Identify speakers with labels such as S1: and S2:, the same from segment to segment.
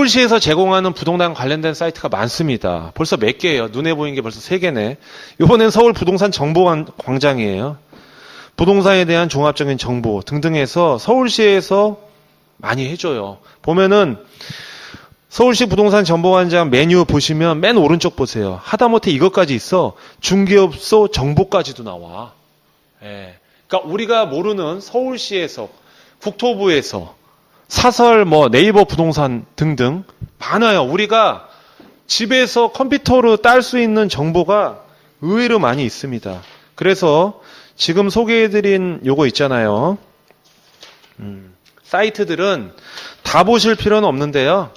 S1: 서울시에서 제공하는 부동산 관련된 사이트가 많습니다. 벌써 몇 개예요. 눈에 보이는 게 벌써 3개네. 이번엔 서울 부동산 정보광장이에요. 부동산에 대한 종합적인 정보 등등 해서 서울시에서 많이 해줘요. 보면은 서울시 부동산 정보관장 메뉴 보시면 맨 오른쪽 보세요. 하다못해 이것까지 있어. 중개업소 정보까지도 나와. 예. 그러니까 우리가 모르는 서울시에서, 국토부에서, 사설, 네이버 부동산 등등 많아요. 우리가 집에서 컴퓨터로 딸 수 있는 정보가 의외로 많이 있습니다. 그래서 지금 소개해드린 요거 있잖아요. 사이트들은 다 보실 필요는 없는데요.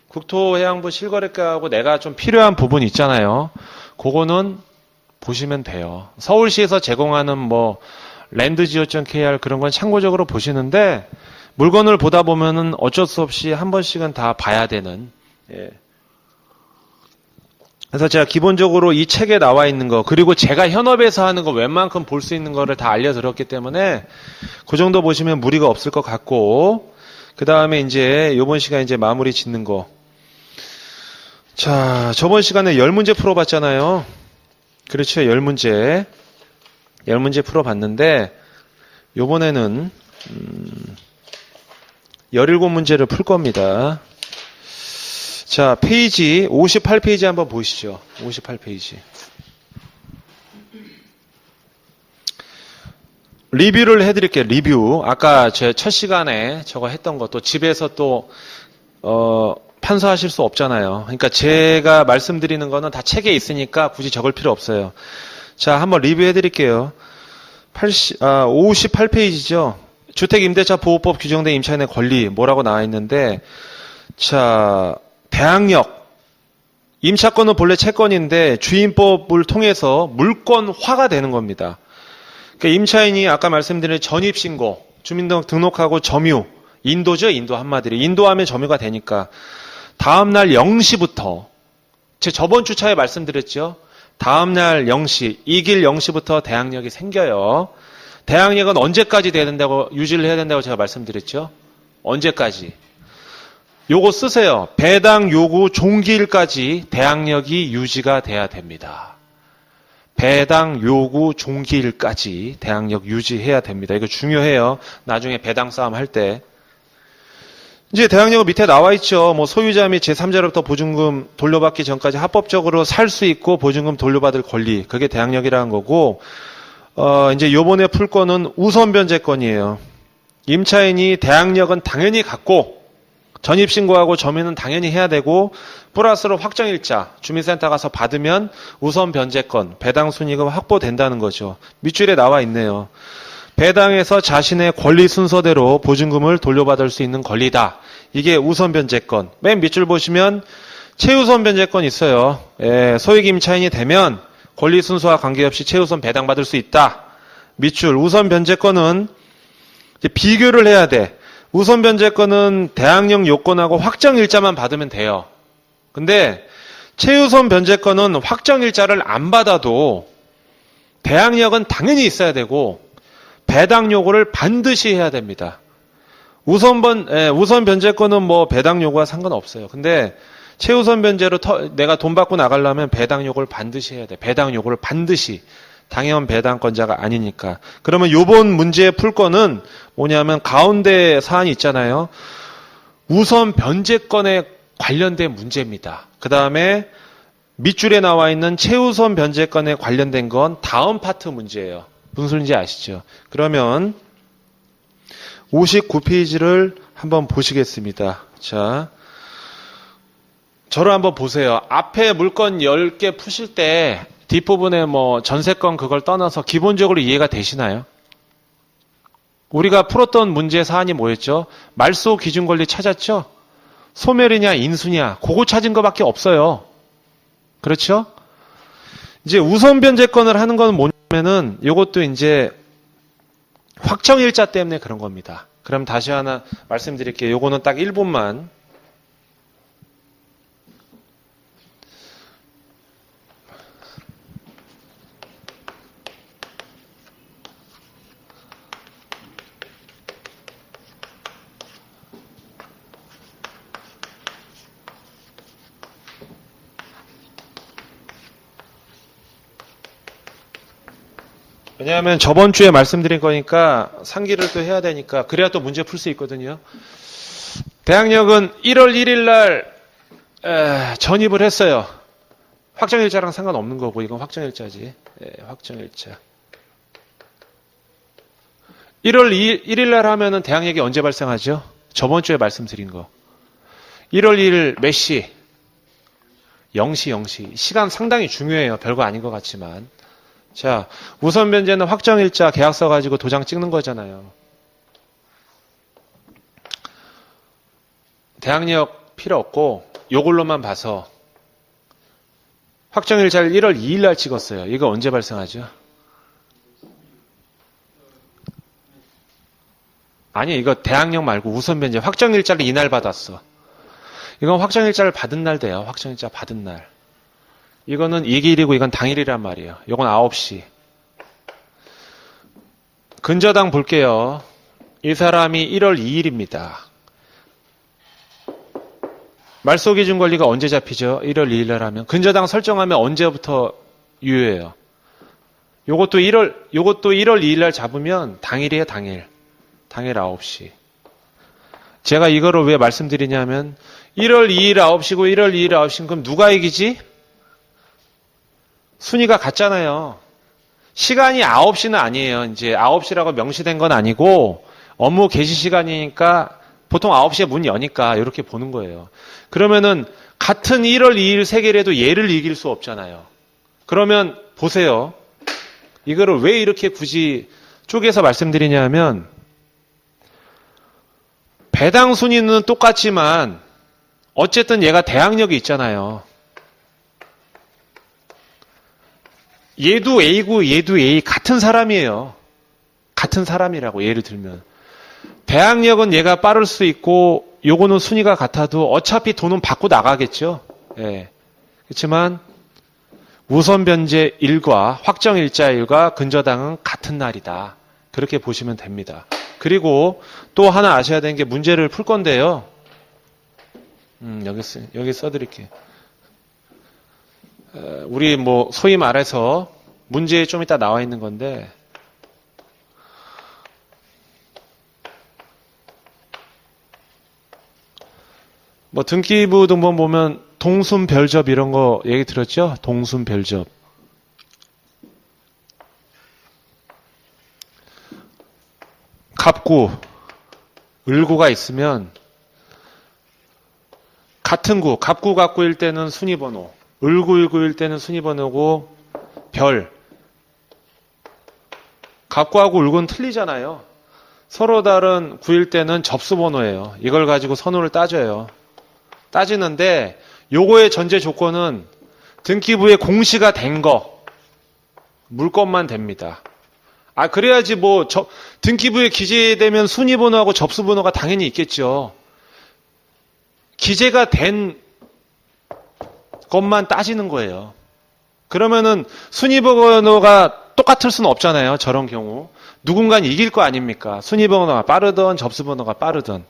S1: 국토해양부 실거래가하고 내가 좀 필요한 부분 있잖아요. 그거는 보시면 돼요. 서울시에서 제공하는 랜드지오.kr 그런 건 참고적으로 보시는데 물건을 보다 보면은 어쩔 수 없이 한 번씩은 다 봐야 되는. 예. 그래서 제가 기본적으로 이 책에 나와 있는 거 그리고 제가 현업에서 하는 거 웬만큼 볼 수 있는 거를 다 알려드렸기 때문에 그 정도 보시면 무리가 없을 것 같고 그 다음에 이제 요번 시간에 이제 마무리 짓는 거. 자, 저번 시간에 10문제 풀어봤잖아요. 그렇죠. 10문제. 10문제 풀어봤는데 요번에는 17문제를 풀 겁니다. 자, 페이지 58페이지 한번 보시죠. 58페이지. 리뷰를 해드릴게요. 리뷰. 아까 제 첫 시간에 저거 했던 것도 집에서 또 판서하실 수 없잖아요. 그러니까 제가 말씀드리는 거는 다 책에 있으니까 굳이 적을 필요 없어요. 자, 한번 리뷰해드릴게요. 58페이지죠. 주택임대차보호법 규정된 임차인의 권리 뭐라고 나와 있는데 자, 대항력 임차권은 본래 채권인데 주임법을 통해서 물권화가 되는 겁니다. 그러니까 임차인이 아까 말씀드린 전입신고, 주민등록하고 점유, 인도죠. 인도 한마디로. 인도하면 점유가 되니까 다음날 0시부터 제 저번 주차에 말씀드렸죠. 다음날 0시, 이 길 0시부터 대항력이 생겨요. 대항력은 언제까지 돼야 된다고 유지를 해야 된다고 제가 말씀드렸죠. 언제까지? 요거 쓰세요. 배당 요구 종기일까지 대항력이 유지가 돼야 됩니다. 배당 요구 종기일까지 대항력 유지해야 됩니다. 이거 중요해요. 나중에 배당 싸움 할 때. 이제 대항력은 밑에 나와 있죠. 소유자 및 제3자로부터 보증금 돌려받기 전까지 합법적으로 살 수 있고 보증금 돌려받을 권리. 그게 대항력이라는 거고, 이제 요번에 풀 거는 우선 변제권이에요. 임차인이 대항력은 당연히 갖고, 전입신고하고 점유는 당연히 해야 되고, 플러스로 확정일자, 주민센터 가서 받으면 우선 변제권, 배당 순이익은 확보된다는 거죠. 밑줄에 나와 있네요. 배당에서 자신의 권리 순서대로 보증금을 돌려받을 수 있는 권리다. 이게 우선 변제권. 맨 밑줄 보시면 최우선 변제권 있어요. 소액 임차인이 되면 권리 순서와 관계없이 최우선 배당받을 수 있다. 밑줄 우선 변제권은 이제 비교를 해야 돼. 우선 변제권은 대항력 요건하고 확정일자만 받으면 돼요. 근데 최우선 변제권은 확정일자를 안 받아도 대항력은 당연히 있어야 되고 배당 요구를 반드시 해야 됩니다. 우선 변제권은 배당 요구와 상관없어요. 근데 최우선 변제로 내가 돈 받고 나가려면 배당 요구를 반드시 해야 돼. 배당 요구를 반드시. 당연 배당권자가 아니니까. 그러면 요번 문제 풀 거는 뭐냐면 가운데 사안이 있잖아요. 우선 변제권에 관련된 문제입니다. 그 다음에 밑줄에 나와 있는 최우선 변제권에 관련된 건 다음 파트 문제예요. 무슨 소리인지 아시죠? 그러면 59페이지를 한번 보시겠습니다. 자, 저를 한번 보세요. 앞에 물건 10개 푸실 때 뒷부분에 전세권 그걸 떠나서 기본적으로 이해가 되시나요? 우리가 풀었던 문제 사안이 뭐였죠? 말소 기준 권리 찾았죠? 소멸이냐 인수냐 그거 찾은 것밖에 없어요. 그렇죠? 이제 우선 변제권을 하는 건 뭐냐면은 이것도 이제 확정일자 때문에 그런 겁니다. 그럼 다시 하나 말씀드릴게요. 요거는 딱 1분만. 왜냐하면 저번 주에 말씀드린 거니까 상기를 또 해야 되니까 그래야 또 문제 풀 수 있거든요. 대학력은 1월 1일 날 전입을 했어요. 확정일자랑 상관없는 거고 이건 확정일자지. 확정일자. 1월 1일 날 하면은 대학력이 언제 발생하죠? 저번 주에 말씀드린 거. 1월 1일 몇 시? 0시. 시간 상당히 중요해요. 별거 아닌 것 같지만. 자, 우선 변제는 확정일자 계약서 가지고 도장 찍는 거잖아요. 대학력 필요 없고 요걸로만 봐서 확정일자를 1월 2일 날 찍었어요. 이거 언제 발생하죠? 아니, 이거 대학력 말고 우선 변제 확정일자를 이날 받았어. 이건 확정일자를 받은 날 돼요. 확정일자 받은 날. 이거는 이 길이고 이건 당일이란 말이에요. 이건 9시. 근저당 볼게요. 이 사람이 1월 2일입니다. 말소기준 권리가 언제 잡히죠? 1월 2일 날 하면. 근저당 설정하면 언제부터 유효해요? 요것도 1월 2일 날 잡으면 당일이에요, 당일. 당일 9시. 제가 이거를 왜 말씀드리냐면 1월 2일 9시고 1월 2일 9시는 그럼 누가 이기지? 순위가 같잖아요. 시간이 9시는 아니에요. 이제 9시라고 명시된 건 아니고 업무 개시 시간이니까 보통 9시에 문 여니까 이렇게 보는 거예요. 그러면은 같은 1월 2일 세계라도 얘를 이길 수 없잖아요. 그러면 보세요. 이거를 왜 이렇게 굳이 쪼개서 말씀드리냐면 배당 순위는 똑같지만 어쨌든 얘가 대항력이 있잖아요. 얘도 A고 얘도 A 같은 사람이에요. 같은 사람이라고 예를 들면. 대항력은 얘가 빠를 수 있고 요거는 순위가 같아도 어차피 돈은 받고 나가겠죠. 예. 그렇지만 우선 변제 일과 확정 일자일과 근저당은 같은 날이다. 그렇게 보시면 됩니다. 그리고 또 하나 아셔야 되는 게 문제를 풀 건데요. 여기 써드릴게요. 우리 뭐 소위 말해서 문제에 좀 이따 나와 있는 건데 뭐 등기부 등본 보면 동순별접 이런 거 얘기 들었죠? 동순별접. 갑구, 을구가 있으면 같은 구, 갑구 갑구일 때는 순위번호, 을구일 때는 순위번호고 별. 갑구하고 을구는 틀리잖아요. 서로 다른 구일 때는 접수번호예요. 이걸 가지고 선호를 따져요. 따지는데 요거의 전제 조건은 등기부에 공시가 된 거, 물건만 됩니다. 그래야지 뭐 등기부에 기재되면 순위번호하고 접수번호가 당연히 있겠죠. 기재가 된 것만 따지는 거예요. 그러면은 순위번호가 똑같을 수는 없잖아요. 저런 경우. 누군가는 이길 거 아닙니까? 순위번호가 빠르든 접수번호가 빠르든.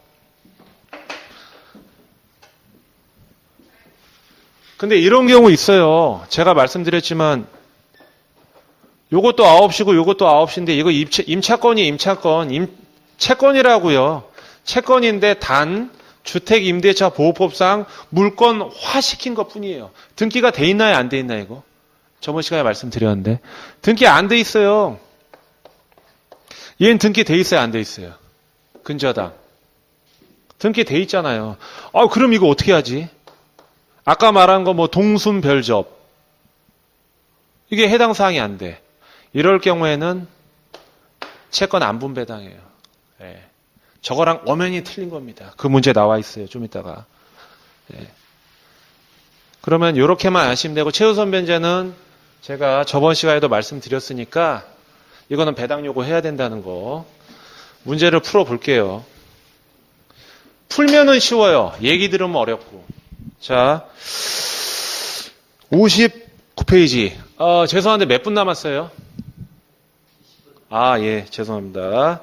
S1: 근데 이런 경우 있어요. 제가 말씀드렸지만 요것도 9시고 요것도 9시인데 이거 임차권이 채권이라고요. 채권인데 단 주택임대차 보호법상 물권화시킨 것뿐이에요. 등기가 돼 있나요? 안 돼 있나요? 이거? 저번 시간에 말씀드렸는데 등기 안 돼 있어요. 얘는 등기 돼 있어요? 안 돼 있어요? 근저당. 등기 돼 있잖아요. 그럼 이거 어떻게 하지? 아까 말한 거 뭐 동순별접. 이게 해당 사항이 안 돼. 이럴 경우에는 채권 안 분배당해요. 예. 저거랑 엄연히 틀린 겁니다. 그 문제 나와 있어요. 좀 이따가. 예. 그러면 이렇게만 아시면 되고 최우선 변제는 제가 저번 시간에도 말씀드렸으니까 이거는 배당 요구해야 된다는 거. 문제를 풀어볼게요. 풀면은 쉬워요. 얘기 들으면 어렵고. 자, 59페이지. 죄송한데 몇 분 남았어요? 예, 죄송합니다.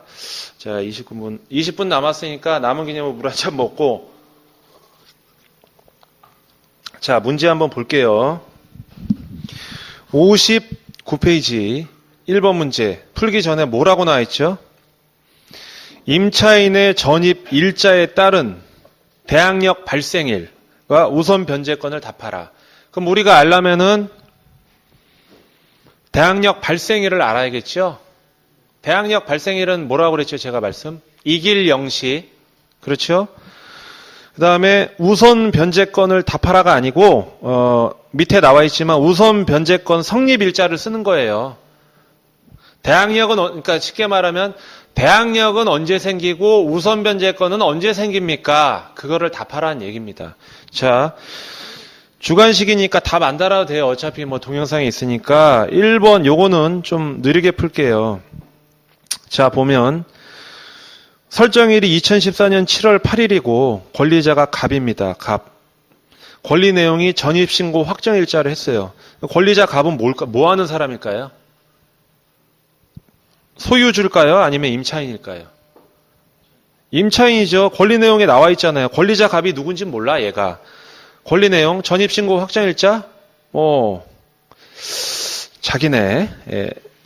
S1: 자, 20분 남았으니까 남은 기념으로 물 한 잔 먹고. 자, 문제 한번 볼게요. 59페이지. 1번 문제 풀기 전에 뭐라고 나와 있죠? 임차인의 전입 일자에 따른 대항력 발생일과 우선 변제권을 답하라. 그럼 우리가 알려면은 대항력 발생일을 알아야겠죠? 대항력 발생일은 뭐라고 그랬죠? 제가 말씀. 이길 0시. 그렇죠? 그 다음에 우선 변제권을 답하라가 아니고, 밑에 나와 있지만 우선 변제권 성립일자를 쓰는 거예요. 대항력은, 그러니까 쉽게 말하면 대항력은 언제 생기고 우선 변제권은 언제 생깁니까? 그거를 답하라는 얘기입니다. 자, 주관식이니까 답 안 달아도 돼요. 어차피 뭐 동영상에 있으니까. 1번 요거는 좀 느리게 풀게요. 자, 보면 설정일이 2014년 7월 8일이고 권리자가 갑입니다. 갑. 권리 내용이 전입신고 확정일자를 했어요. 권리자 갑은 뭐 하는 사람일까요? 소유주일까요? 아니면 임차인일까요? 임차인이죠. 권리 내용에 나와 있잖아요. 권리자 갑이 누군지 몰라, 얘가. 권리 내용, 전입신고 확정일자, 자기네,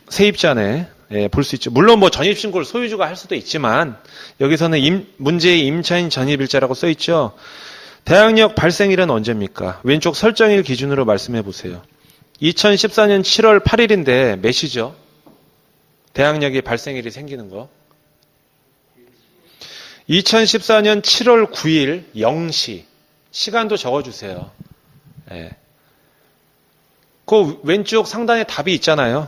S1: 세입자네, 볼 수 있죠. 물론 뭐 전입신고를 소유주가 할 수도 있지만, 여기서는 문제의 임차인 전입일자라고 써 있죠. 대항력 발생일은 언제입니까? 왼쪽 설정일 기준으로 말씀해 보세요. 2014년 7월 8일인데 몇 시죠? 대항력이 발생일이 생기는 거. 2014년 7월 9일 0시. 시간도 적어주세요. 그 왼쪽 상단에 답이 있잖아요.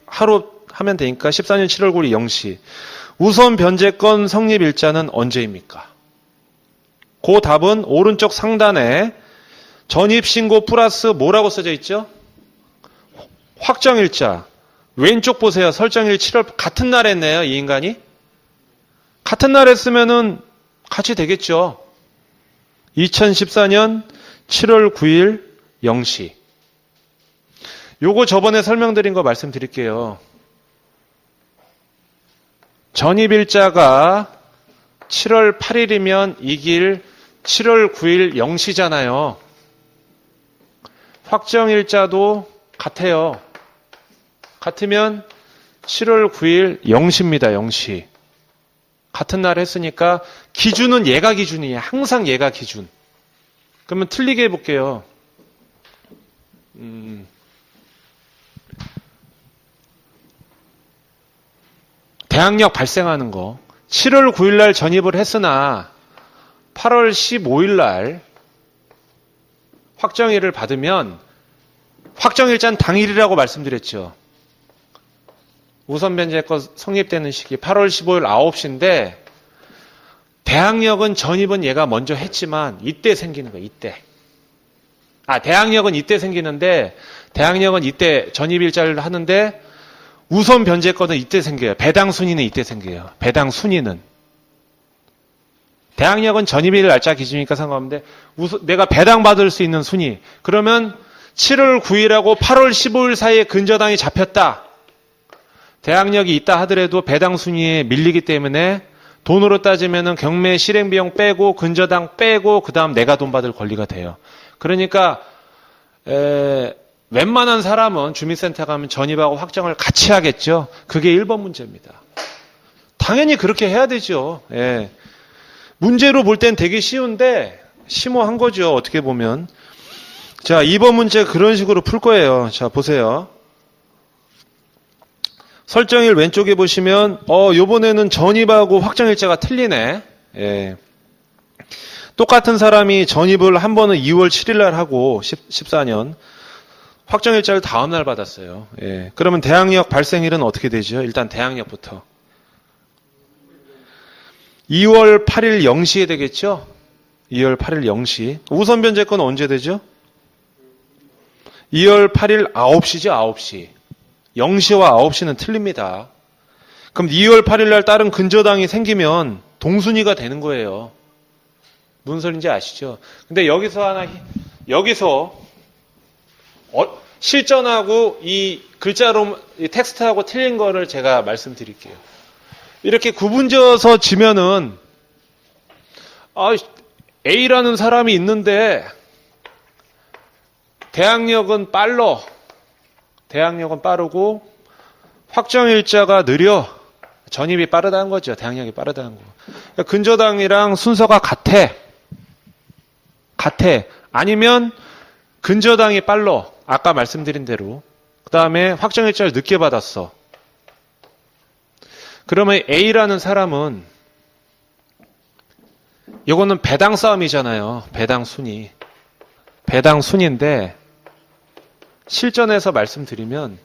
S1: 하루 하면 되니까 14년 7월 9일 0시. 우선 변제권 성립일자는 언제입니까? 그 답은 오른쪽 상단에 전입신고 플러스 뭐라고 써져 있죠? 확정일자. 왼쪽 보세요. 설정일 7월 같은 날 했네요. 이 인간이. 같은 날 했으면은 같이 되겠죠. 2014년 7월 9일 0시. 요거 저번에 설명드린 거 말씀드릴게요. 전입일자가 7월 8일이면 이길 7월 9일 0시잖아요. 확정일자도 같아요. 같으면 7월 9일 0시입니다. 0시. 같은 날 했으니까 기준은 얘가 기준이에요. 항상 얘가 기준. 그러면 틀리게 해볼게요. 대항력 발생하는 거. 7월 9일 날 전입을 했으나 8월 15일 날 확정일을 받으면 확정일자는 당일이라고 말씀드렸죠. 우선 변제권 성립되는 시기 8월 15일 9시인데 대항력은 전입은 얘가 먼저 했지만 이때 생기는 거예요. 이때. 대항력은 이때 생기는데 대항력은 이때 전입일자를 하는데 우선 변제권은 이때 생겨요. 배당 순위는 이때 생겨요. 배당 순위는. 대항력은 전입일 날짜 기준이니까 상관없는데 내가 배당받을 수 있는 순위. 그러면 7월 9일하고 8월 15일 사이에 근저당이 잡혔다. 대항력이 있다 하더라도 배당 순위에 밀리기 때문에 돈으로 따지면은 경매 실행비용 빼고 근저당 빼고 그 다음 내가 돈 받을 권리가 돼요. 그러니까 웬만한 사람은 주민센터 가면 전입하고 확정을 같이 하겠죠. 그게 1번 문제입니다. 당연히 그렇게 해야 되죠. 문제로 볼 땐 되게 쉬운데 심오한 거죠. 어떻게 보면. 자, 2번 문제 그런 식으로 풀 거예요. 자, 보세요. 설정일 왼쪽에 보시면 요번에는 전입하고 확정일자가 틀리네. 똑같은 사람이 전입을 한 번은 2월 7일 날 하고 14년 확정일자를 다음 날 받았어요. 그러면 대항력 발생일은 어떻게 되죠? 일단 대항력부터 2월 8일 0시에 되겠죠? 2월 8일 0시. 우선 변제권은 언제 되죠? 2월 8일 9시죠, 9시. 0시와 9시는 틀립니다. 그럼 2월 8일 날 다른 근저당이 생기면 동순위가 되는 거예요. 무슨 소리인지 아시죠? 근데 여기서 실전하고 이 글자로, 이 텍스트하고 틀린 거를 제가 말씀드릴게요. 이렇게 구분져서 지면은, A라는 사람이 있는데, 대항력은 빠르고, 확정일자가 느려. 전입이 빠르다는 거죠. 대항력이 빠르다는 거. 그러니까 근저당이랑 순서가 같아. 아니면 근저당이 빨라. 아까 말씀드린 대로. 그 다음에 확정일자를 늦게 받았어. 그러면 A라는 사람은 이거는 배당 싸움이잖아요. 배당 순위. 배당 순위인데 실전에서 말씀드리면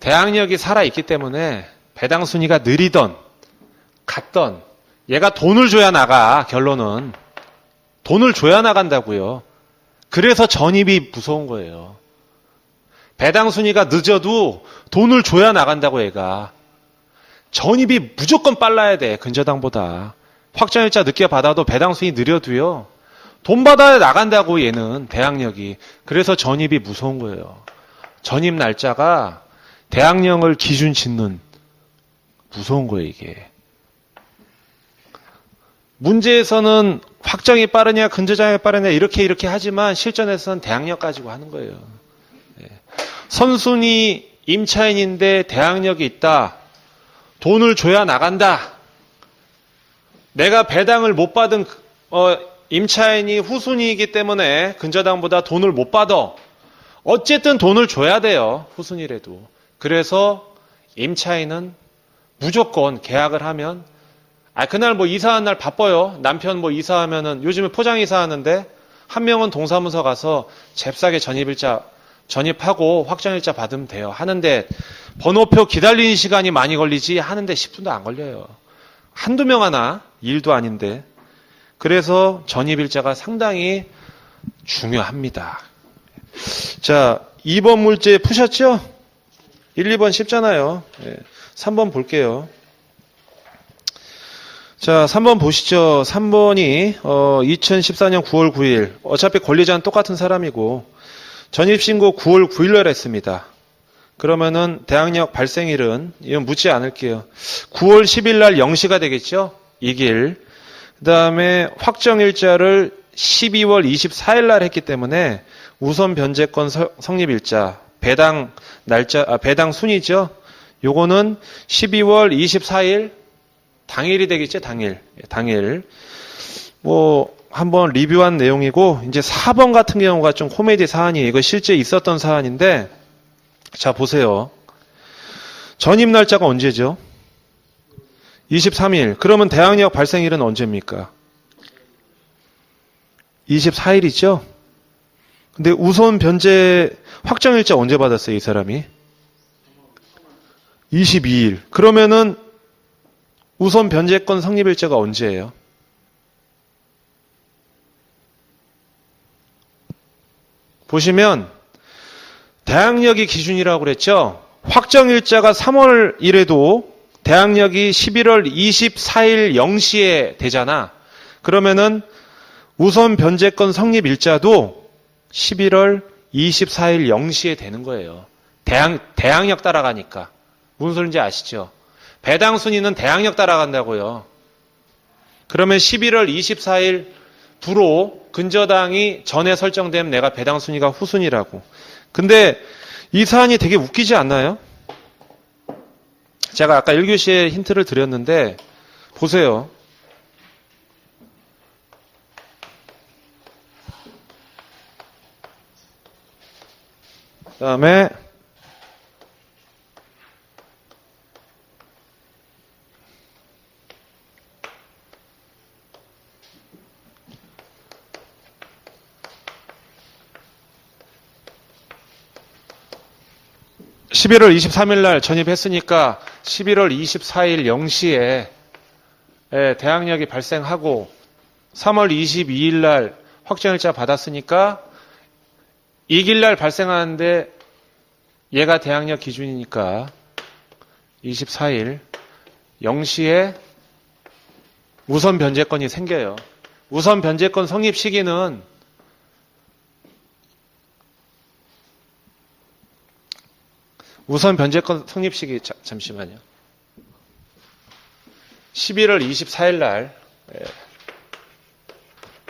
S1: 대항력이 살아있기 때문에 배당 순위가 느리던 같던 얘가 돈을 줘야 나가. 결론은 돈을 줘야 나간다고요. 그래서 전입이 무서운 거예요. 배당 순위가 늦어도 돈을 줘야 나간다고 얘가. 전입이 무조건 빨라야 돼. 근저당보다. 확정일자 늦게 받아도 배당 순위 느려도요. 돈 받아야 나간다고 얘는 대항력이. 그래서 전입이 무서운 거예요. 전입 날짜가 대항력을 기준 짓는 무서운 거예요 이게. 문제에서는 확정이 빠르냐 근저당이 빠르냐 이렇게 하지만 실전에서는 대항력 가지고 하는 거예요. 선순위 임차인인데 대항력이 있다. 돈을 줘야 나간다. 내가 배당을 못 받은 임차인이 후순위이기 때문에 근저당보다 돈을 못 받아. 어쨌든 돈을 줘야 돼요. 후순위라도. 그래서 임차인은 무조건 계약을 하면 그날 뭐 이사한 날 바빠요. 남편 뭐 이사하면은 요즘에 포장 이사하는데 한 명은 동사무소 가서 잽싸게 전입하고 확정일자 받으면 돼요. 하는데 번호표 기다리는 시간이 많이 걸리지 하는데 10분도 안 걸려요. 한두 명 하나 일도 아닌데. 그래서 전입일자가 상당히 중요합니다. 자, 2번 문제 푸셨죠? 1, 2번 쉽잖아요. 3번 볼게요. 자, 3번 보시죠. 3번이 2014년 9월 9일. 어차피 권리자는 똑같은 사람이고 전입신고 9월 9일 날 했습니다. 그러면은 대항력 발생일은 이건 묻지 않을게요. 9월 10일 날 0시가 되겠죠? 이길. 그 다음에 확정일자를 12월 24일 날 했기 때문에 우선 변제권 성립일자, 배당 순이죠? 요거는 12월 24일 당일이 되겠죠? 당일. 뭐, 한번 리뷰한 내용이고, 이제 4번 같은 경우가 좀 코미디 사안이에요. 이거 실제 있었던 사안인데, 자, 보세요. 전입 날짜가 언제죠? 23일. 그러면 대항력 발생일은 언제입니까? 24일이죠? 근데 우선 변제 확정일자 언제 받았어요, 이 사람이? 22일. 그러면은 우선 변제권 성립일자가 언제예요? 보시면 대항력이 기준이라고 그랬죠? 확정일자가 3월 1에도 대항력이 11월 24일 0시에 되잖아. 그러면은 우선 변제권 성립일자도 11월 24일 0시에 되는 거예요. 대항력 따라가니까. 무슨 소리인지 아시죠? 배당 순위는 대항력 따라간다고요. 그러면 11월 24일 부로 근저당이 전에 설정되면 내가 배당 순위가 후순위라고. 근데 이 사안이 되게 웃기지 않나요? 제가 아까 1교시에 힌트를 드렸는데 보세요. 그 다음에 11월 23일 날 전입했으니까 11월 24일 0시에 대항력이 발생하고 3월 22일 날 확정일자 받았으니까 이길 날 발생하는데 얘가 대항력 기준이니까 24일 0시에 우선 변제권이 생겨요. 우선 변제권 성립 시기는 우선 변제권 성립 시기 잠시만요. 11월 24일 날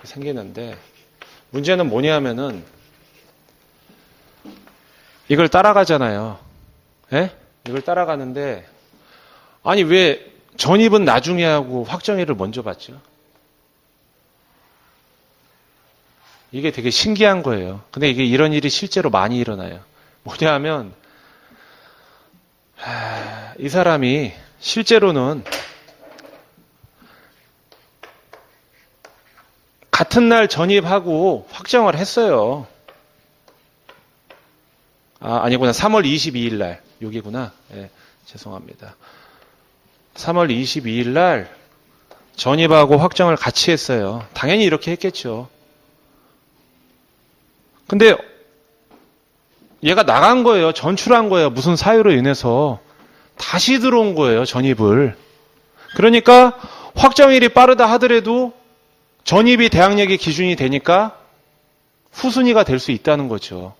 S1: 생기는데 문제는 뭐냐면은 이걸 따라가잖아요. 예? 이걸 따라가는데, 아니, 왜 전입은 나중에 하고 확정일을 먼저 받죠? 이게 되게 신기한 거예요. 근데 이게 이런 일이 실제로 많이 일어나요. 뭐냐 하면, 이 사람이 실제로는 같은 날 전입하고 확정을 했어요. 아니구나. 3월 22일 날. 여기구나. 네, 죄송합니다. 3월 22일 날 전입하고 확정을 같이 했어요. 당연히 이렇게 했겠죠. 근데 얘가 나간 거예요. 전출한 거예요. 무슨 사유로 인해서. 다시 들어온 거예요. 전입을. 그러니까 확정일이 빠르다 하더라도 전입이 대항력의 기준이 되니까 후순위가 될 수 있다는 거죠.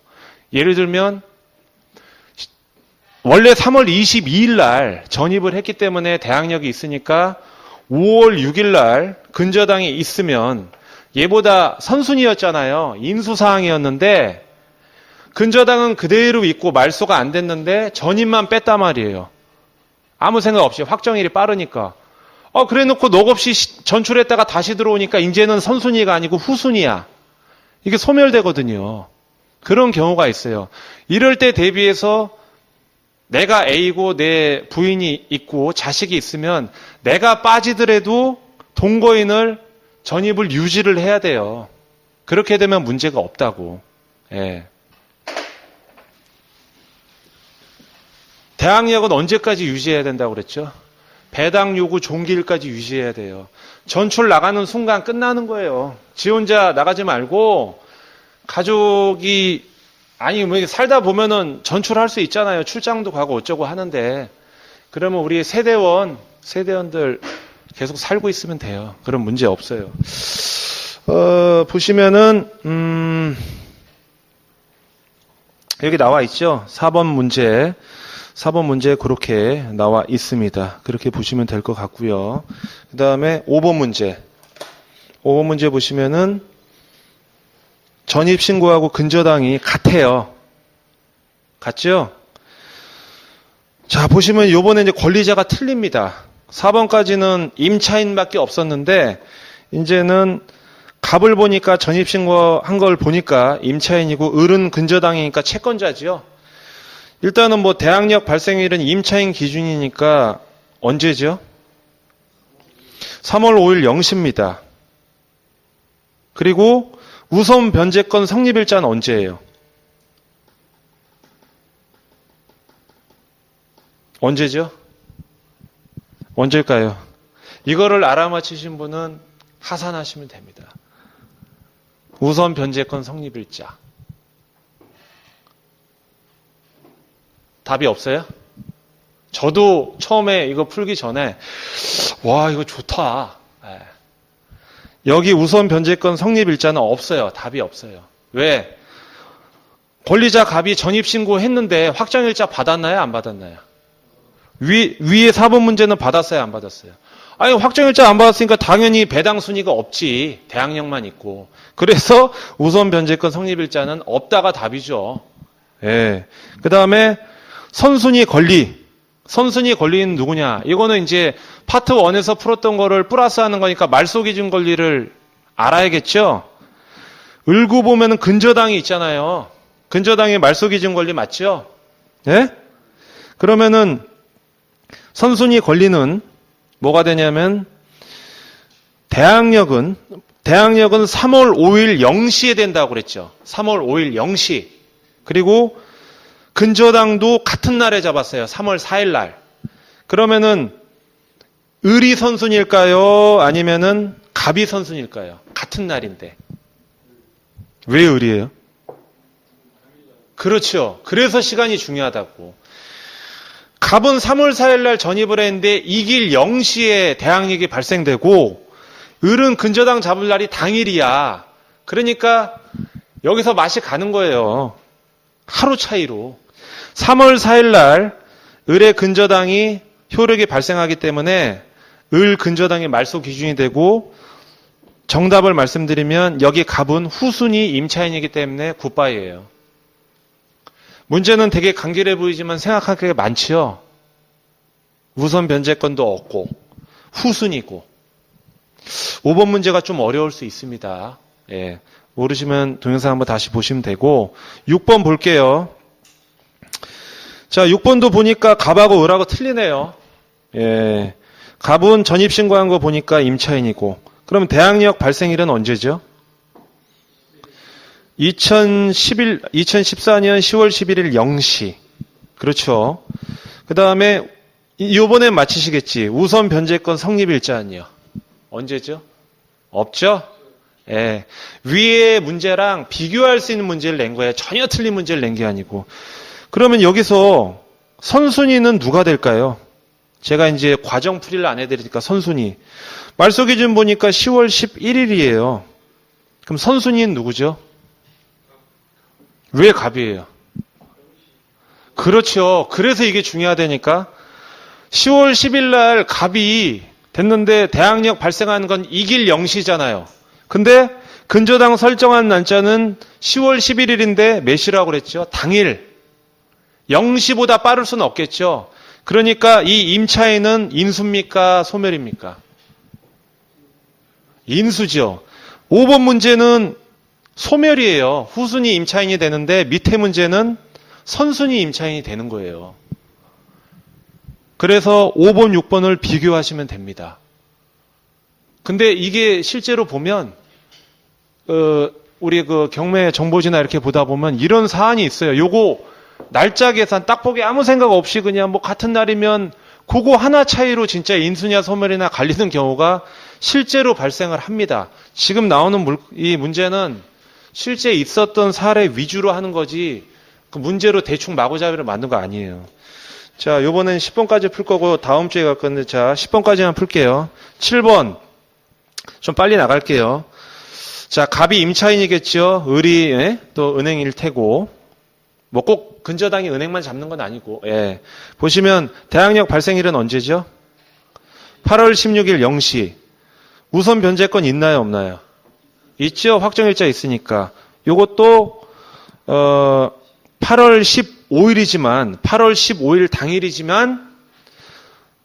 S1: 예를 들면 원래 3월 22일 날 전입을 했기 때문에 대항력이 있으니까 5월 6일 날 근저당이 있으면 얘보다 선순위였잖아요. 인수사항이었는데 근저당은 그대로 있고 말소가 안 됐는데 전입만 뺐단 말이에요. 아무 생각 없이 확정일이 빠르니까. 그래 놓고 넉 없이 전출했다가 다시 들어오니까 이제는 선순위가 아니고 후순위야. 이게 소멸되거든요. 그런 경우가 있어요. 이럴 때 대비해서 내가 A고 내 부인이 있고 자식이 있으면 내가 빠지더라도 동거인을 전입을 유지를 해야 돼요. 그렇게 되면 문제가 없다고. 예. 대항력은 언제까지 유지해야 된다고 그랬죠? 배당 요구 종기일까지 유지해야 돼요. 전출 나가는 순간 끝나는 거예요. 지 혼자 나가지 말고 가족이 뭐 살다 보면은 전출할 수 있잖아요. 출장도 가고 어쩌고 하는데 그러면 우리 세대원들 계속 살고 있으면 돼요. 그럼 문제 없어요. 보시면은 여기 나와 있죠. 4번 문제 그렇게 나와 있습니다. 그렇게 보시면 될 것 같고요. 그 다음에 5번 문제 보시면은 전입신고하고 근저당이 같아요. 같죠? 자, 보시면 요번에 이제 권리자가 틀립니다. 4번까지는 임차인밖에 없었는데 이제는 갑을 보니까 전입신고한 걸 보니까 임차인이고 을은 근저당이니까 채권자지요. 일단은 대항력 발생일은 임차인 기준이니까 언제죠? 3월 5일 0시입니다. 그리고 우선 변제권 성립일자는 언제예요? 언제죠? 언제일까요? 이거를 알아맞히신 분은 하산하시면 됩니다. 우선 변제권 성립일자. 답이 없어요? 저도 처음에 이거 풀기 전에 와 이거 좋다. 네. 여기 우선 변제권 성립일자는 없어요. 답이 없어요. 왜? 권리자 갑이 전입신고했는데 확정일자 받았나요? 안 받았나요? 위에 4번 문제는 받았어요? 안 받았어요? 아니 확정일자 안 받았으니까 당연히 배당 순위가 없지. 대항력만 있고. 그래서 우선 변제권 성립일자는 없다가 답이죠. 예. 그 다음에 선순위 권리는 누구냐? 이거는 이제 파트 1에서 풀었던 거를 플러스하는 거니까 말소기준 권리를 알아야겠죠? 을구 보면은 근저당이 있잖아요. 근저당이 말소기준 권리 맞죠? 예? 그러면은 선순위 권리는 뭐가 되냐면 대항력은 3월 5일 0시에 된다고 그랬죠. 3월 5일 0시. 그리고 근저당도 같은 날에 잡았어요. 3월 4일 날. 그러면은 을이 선순위일까요? 아니면은 갑이 선순위일까요? 같은 날인데. 왜 을이에요? 그렇죠. 그래서 시간이 중요하다고. 갑은 3월 4일 날 전입을 했는데 이길 0시에 대항력이 발생되고 을은 근저당 잡을 날이 당일이야. 그러니까 여기서 맛이 가는 거예요. 하루 차이로. 3월 4일 날 을의 근저당이 효력이 발생하기 때문에 을 근저당이 말소 기준이 되고 정답을 말씀드리면 여기 갑은 후순위 임차인이기 때문에 굿바이예요. 문제는 되게 간결해 보이지만 생각할 게 많지요. 우선 변제권도 없고 후순위고. 5번 문제가 좀 어려울 수 있습니다. 예. 모르시면 동영상 한번 다시 보시면 되고 6번 볼게요. 자, 6번도 보니까 갑하고 을하고 틀리네요. 예. 갑은 전입 신고한 거 보니까 임차인이고. 그럼 대항력 발생일은 언제죠? 2014년 10월 11일 0시. 그렇죠. 그 다음에 요번엔 맞히시겠지. 우선 변제권 성립일자는요. 언제죠? 없죠? 예. 위의 문제랑 비교할 수 있는 문제를 낸 거예요. 전혀 틀린 문제를 낸 게 아니고. 그러면 여기서 선순위는 누가 될까요? 제가 이제 과정 풀이를 안 해드리니까 선순위. 말소 기준 보니까 10월 11일이에요. 그럼 선순위는 누구죠? 왜 갑이에요? 그렇죠. 그래서 이게 중요하다니까. 10월 10일 날 갑이 됐는데 대항력 발생하는 건 이길 0시잖아요. 근데 근저당 설정한 날짜는 10월 11일인데 몇 시라고 그랬죠? 당일. 0시보다 빠를 수는 없겠죠. 그러니까 이 임차인은 인수입니까? 소멸입니까? 인수죠. 5번 문제는 소멸이에요. 후순위 임차인이 되는데 밑에 문제는 선순위 임차인이 되는 거예요. 그래서 5번, 6번을 비교하시면 됩니다. 근데 이게 실제로 보면 우리 그 경매 정보지나 이렇게 보다 보면 이런 사안이 있어요. 요거 날짜 계산 딱 보기 아무 생각 없이 그냥 뭐 같은 날이면 그거 하나 차이로 진짜 인수냐 소멸이나 갈리는 경우가 실제로 발생을 합니다. 지금 나오는 이 문제는 실제 있었던 사례 위주로 하는 거지 그 문제로 대충 마구잡이로 만든 거 아니에요. 자, 요번엔 10번까지 풀 거고 다음 주에 갈 건데 자, 10번까지만 풀게요. 7번 좀 빨리 나갈게요. 자, 갑이 임차인이겠죠. 을이 또 은행일 테고 뭐 꼭 근저당이 은행만 잡는 건 아니고 예. 보시면 대항력 발생일은 언제죠? 8월 16일 0시. 우선 변제권 있나요 없나요? 있죠. 확정일자 있으니까. 요것도 8월 15일이지만 8월 15일 당일이지만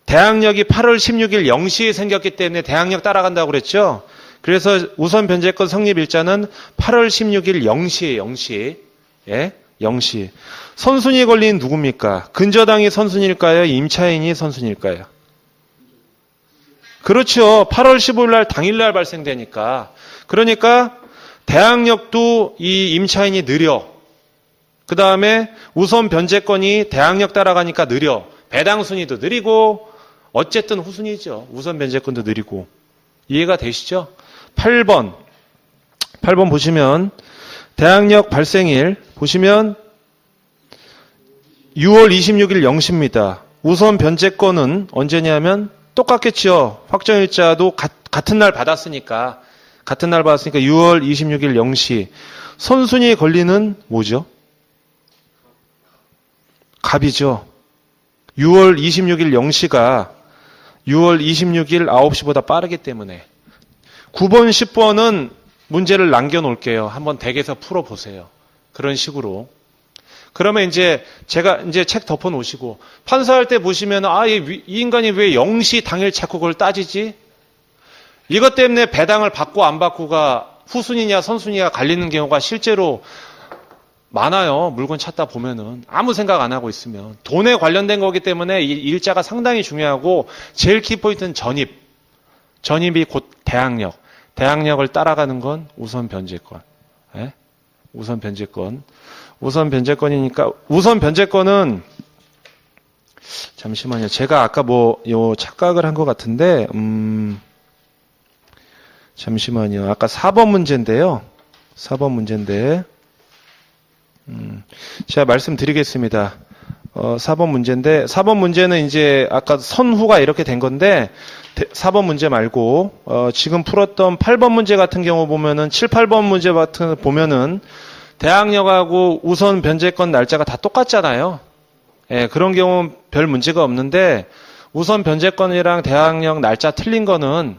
S1: 대항력이 8월 16일 0시에 생겼기 때문에 대항력 따라간다고 그랬죠. 그래서 우선 변제권 성립일자는 8월 16일 0시에 0시. 예? 0시. 선순위에 걸린 누굽니까? 근저당이 선순위일까요? 임차인이 선순위일까요? 그렇죠. 8월 15일 날 당일날 발생되니까. 그러니까 대항력도 이 임차인이 느려. 그 다음에 우선 변제권이 대항력 따라가니까 느려. 배당 순위도 느리고 어쨌든 후순위죠. 우선 변제권도 느리고. 이해가 되시죠? 8번 보시면 대항력 발생일 보시면 6월 26일 0시입니다. 우선 변제권은 언제냐면 똑같겠죠. 확정일자도 같은 날 받았으니까 6월 26일 0시. 선순위에 걸리는 뭐죠? 갑이죠. 6월 26일 0시가 6월 26일 9시보다 빠르기 때문에 9번, 10번은 문제를 남겨놓을게요. 한번 댁에서 풀어보세요. 그런 식으로. 그러면 이제 제가 이제 책 덮어놓으시고 판사할 때 보시면 이 인간이 왜 0시 당일 자꾸 그걸 따지지? 이것 때문에 배당을 받고 안 받고가 후순위냐 선순위가 갈리는 경우가 실제로 많아요. 물건 찾다 보면은 아무 생각 안 하고 있으면 돈에 관련된 거기 때문에 이 일자가 상당히 중요하고 제일 키포인트는 전입이 곧 대항력을 따라가는 건 우선 변제권. 예? 우선 변제권이니까 우선 변제권은 잠시만요. 제가 아까 요 착각을 한 것 같은데 잠시만요. 아까 4번 문제인데요. 4번 문제인데 제가 말씀드리겠습니다. 4번 문제인데 4번 문제는 이제 아까 선후가 이렇게 된 건데 4번 문제 말고 지금 풀었던 8번 문제 같은 경우 보면은 7, 8번 문제 같은 보면은 대항력하고 우선 변제권 날짜가 다 똑같잖아요. 예, 그런 경우는 별 문제가 없는데 우선 변제권이랑 대항력 날짜 틀린 거는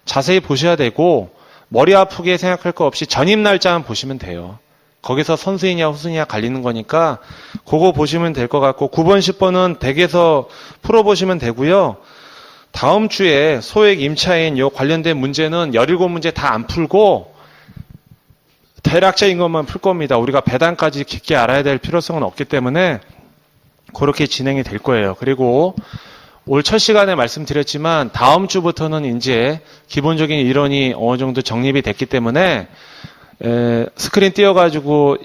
S1: 자세히 보셔야 되고 머리 아프게 생각할 거 없이 전입 날짜만 보시면 돼요. 거기서 선수이냐 후수냐 갈리는 거니까 그거 보시면 될 것 같고 9번, 10번은 댁에서 풀어보시면 되고요. 다음 주에 소액 임차인 요 관련된 문제는 17문제 다 안 풀고 대략적인 것만 풀 겁니다. 우리가 배당까지 깊게 알아야 될 필요성은 없기 때문에 그렇게 진행이 될 거예요. 그리고 올 첫 시간에 말씀드렸지만 다음 주부터는 이제 기본적인 이론이 어느 정도 정립이 됐기 때문에 스크린 띄워가지고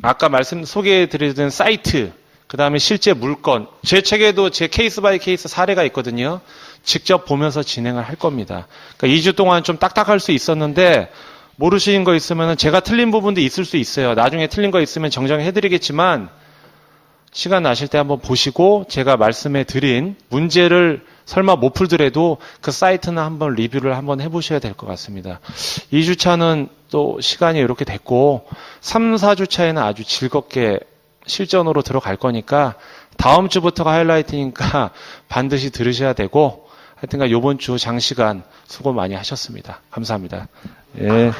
S1: 아까 소개해드리던 사이트, 그 다음에 실제 물건, 제 책에도 제 케이스 바이 케이스 사례가 있거든요. 직접 보면서 진행을 할 겁니다. 그러니까 2주 동안 좀 딱딱할 수 있었는데 모르시는 거 있으면 제가 틀린 부분도 있을 수 있어요. 나중에 틀린 거 있으면 정정해드리겠지만 시간 나실 때 한번 보시고 제가 말씀해 드린 문제를 설마 못 풀더라도 그 사이트는 한번 리뷰를 한번 해보셔야 될 것 같습니다. 2주차는 또 시간이 이렇게 됐고 3, 4주차에는 아주 즐겁게 실전으로 들어갈 거니까 다음 주부터가 하이라이트니까 반드시 들으셔야 되고 하여튼간 이번 주 장시간 수고 많이 하셨습니다. 감사합니다. 예.